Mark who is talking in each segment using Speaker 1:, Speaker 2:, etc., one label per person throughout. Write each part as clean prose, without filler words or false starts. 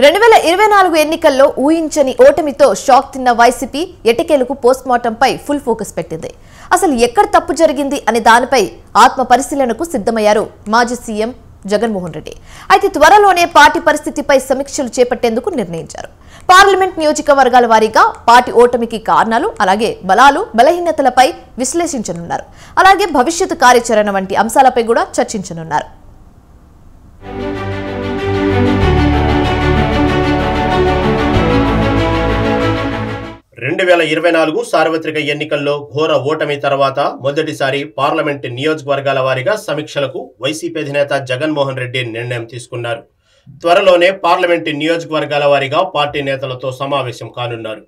Speaker 1: 2024 ఎన్నికల్లో ఊహించని ఓటమితో షాక్ తిన్న వైసీపీ ఎటకేలకు పోస్ట్మార్టంపై ఫుల్ ఫోకస్ పెట్టింది. అసలు ఎక్కడ తప్పు జరిగింది అనే దానిపై ఆత్మ పరిశీలనకు సిద్ధమయ్యారు మాజీ సీఎం జగన్మోహన్ రెడ్డి. అయితే త్వరలోనే పార్టీ పరిస్థితిపై సమీక్షలు చేపట్టేందుకు నిర్ణయించారు. పార్లమెంట్ నియోజకవర్గాల వారీగా పార్టీ ఓటమికి కారణాలు, అలాగే బలాలు బలహీనతలపై విశ్లేషించనున్నారు. అలాగే భవిష్యత్తు కార్యాచరణ వంటి అంశాలపై కూడా చర్చించనున్నారు.
Speaker 2: 2024 సార్వత్రిక ఎన్నికల్లో ఘోర ఓటమి తర్వాత మొదటిసారి పార్లమెంట్ నియోజకవర్గాల వారీగా సమీక్షలకు వైసీపీ అధినేత జగన్మోహన్ రెడ్డి నిర్ణయం తీసుకున్నారు. త్వరలోనే పార్లమెంట్ నియోజకవర్గాల వారీగా పార్టీ నేతలతో సమావేశం కానున్నారు.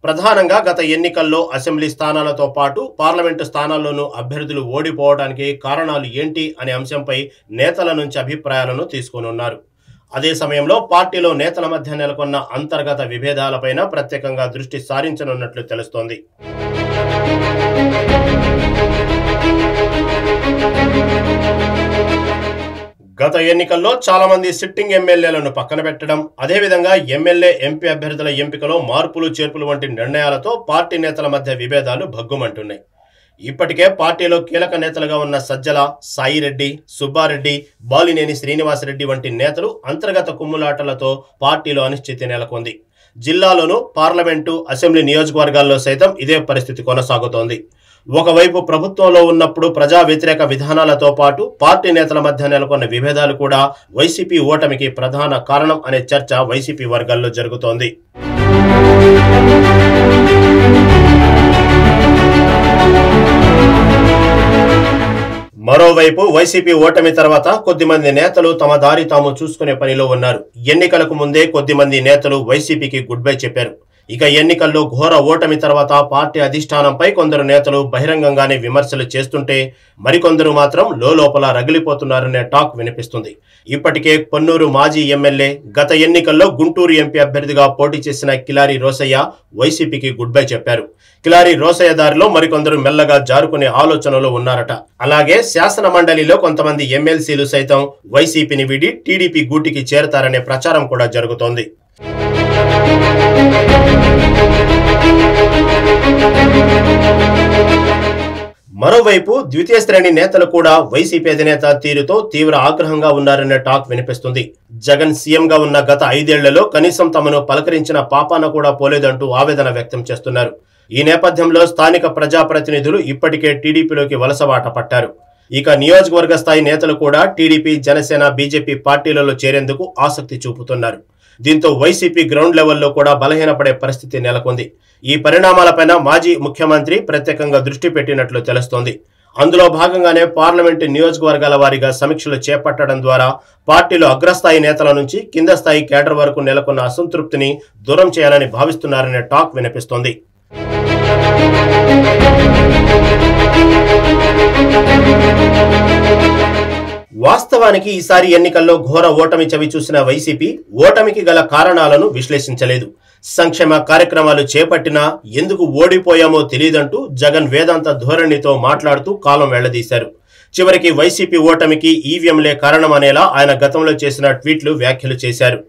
Speaker 2: ప్రధానంగా గత ఎన్నికల్లో అసెంబ్లీ స్థానాలతో పాటు పార్లమెంటు స్థానాల్లోనూ అభ్యర్థులు ఓడిపోవడానికి కారణాలు ఏంటి అనే అంశంపై నేతల నుంచి అభిప్రాయాలను తీసుకోనున్నారు. అదే సమయంలో పార్టీలో నేతల మధ్య నెలకొన్న అంతర్గత విభేదాలపైన ప్రత్యేకంగా దృష్టి సారించనున్నట్లు తెలుస్తోంది. గత ఎన్నికల్లో చాలా మంది సిట్టింగ్ ఎమ్మెల్యేలను పక్కన పెట్టడం, అదేవిధంగా ఎమ్మెల్యే ఎంపీ అభ్యర్థుల ఎంపికలో మార్పులు చేర్పులు వంటి నిర్ణయాలతో పార్టీ నేతల మధ్య విభేదాలు భగ్గుమంటున్నాయి. ఇప్పటికే పార్టీలో కీలక నేతలుగా ఉన్న సజ్జల, సాయిరెడ్డి, సుబ్బారెడ్డి, బాలినేని శ్రీనివాసరెడ్డి వంటి నేతలు అంతర్గత కుమ్ములాటలతో పార్టీలో అనిశ్చితి నెలకొంది. జిల్లాలోనూ పార్లమెంటు, అసెంబ్లీ నియోజకవర్గాల్లో సైతం ఇదే పరిస్థితి కొనసాగుతోంది. ఒకవైపు ప్రభుత్వంలో ఉన్నప్పుడు ప్రజా వ్యతిరేక విధానాలతో పాటు పార్టీ నేతల మధ్య నెలకొన్న విభేదాలు కూడా వైసీపీ ఓటమికి ప్రధాన కారణం అనే చర్చ వైసీపీ వర్గాల్లో జరుగుతోంది. మరోవైపు వైసీపీ ఓటమి తర్వాత కొద్దిమంది నేతలు తమ దారి తాము చూసుకునే పనిలో ఉన్నారు. ఎన్నికలకు ముందే కొద్దిమంది నేతలు వైసీపీకి గుడ్ బై చెప్పారు. ఇక ఎన్నికల్లో ఘోర ఓటమి తర్వాత పార్టీ అధిష్టానంపై కొందరు నేతలు బహిరంగంగానే విమర్శలు చేస్తుంటే మరికొందరు మాత్రం లోపల రగిలిపోతున్నారనే టాక్ వినిపిస్తుంది. ఇప్పటికే పొన్నూరు మాజీ ఎమ్మెల్యే, గత ఎన్నికల్లో గుంటూరు ఎంపీ అభ్యర్థిగా పోటీ చేసిన కిలారి రోసయ్య వైసీపీకి గుడ్ బై చెప్పారు. కిలారి రోసయ్య దారిలో మరికొందరు మెల్లగా జారుకునే ఆలోచనలో ఉన్నారట. అలాగే శాసన మండలిలో కొంతమంది ఎమ్మెల్సీలు సైతం వైసీపీని వీడి టీడీపీ గూటికి చేరతారనే ప్రచారం కూడా జరుగుతోంది. మరోవైపు ద్వితీయ శ్రేణి నేతలు కూడా వైసీపీ అధినేత తీరుతో తీవ్ర ఆగ్రహంగా ఉన్నారనే టాక్ వినిపిస్తుంది. జగన్ సీఎంగా ఉన్న గత 5 ఏళ్లలో కనీసం తమను పలకరించిన పాపాన కూడా పోలేదంటూ ఆవేదన వ్యక్తం చేస్తున్నారు. ఈ నేపథ్యంలో స్థానిక ప్రజాప్రతినిధులు ఇప్పటికే టీడీపీలోకి వలసబాట పట్టారు. ఇక నియోజకవర్గ స్థాయి నేతలు కూడా టీడీపీ, జనసేన, బీజేపీ పార్టీలలో చేరేందుకు ఆసక్తి చూపుతున్నారు. దీంతో వైసీపీ గ్రౌండ్ లెవెల్లో కూడా బలహీనపడే పరిస్థితి నెలకొంది. ఈ పరిణామాలపైన మాజీ ముఖ్యమంత్రి ప్రత్యేకంగా దృష్టి పెట్టినట్లు తెలుస్తోంది. అందులో భాగంగానే పార్లమెంటు నియోజకవర్గాల వారీగా సమీక్షలు చేపట్టడం ద్వారా పార్టీలో అగ్రస్థాయి నేతల నుంచి కింద స్థాయి కేడర్ వరకు నెలకొన్న అసంతృప్తిని దూరం చేయాలని భావిస్తున్నారనే టాక్ వినిపిస్తోంది. వాస్తవానికి ఈసారి ఎన్నికల్లో ఘోర ఓటమి చవి చూసిన వైసీపీ ఓటమికి గల కారణాలను విశ్లేషించలేదు. సంక్షేమ కార్యక్రమాలు చేపట్టినా ఎందుకు ఓడిపోయామో తెలియదంటూ జగన్ వేదాంత ధోరణితో మాట్లాడుతూ కాలం వెళ్లదీశారు. చివరికి వైసీపీ ఓటమికి ఈవీఎంలే కారణమనేలా ఆయన గతంలో చేసిన ట్వీట్లు, వ్యాఖ్యలు చేశారు.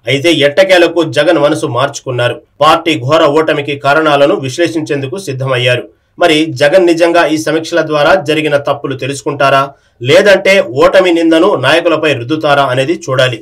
Speaker 2: అయితే ఎట్టకేలకు జగన్ మనసు మార్చుకున్నారు. పార్టీ ఘోర ఓటమికి కారణాలను విశ్లేషించేందుకు సిద్ధమయ్యారు. మరి జగన్ నిజంగా ఈ సమీక్షల ద్వారా జరిగిన తప్పులు తెలుసుకుంటారా, లేదంటే ఓటమి నిందను నాయకులపై రుద్దుతారా అనేది చూడాలి.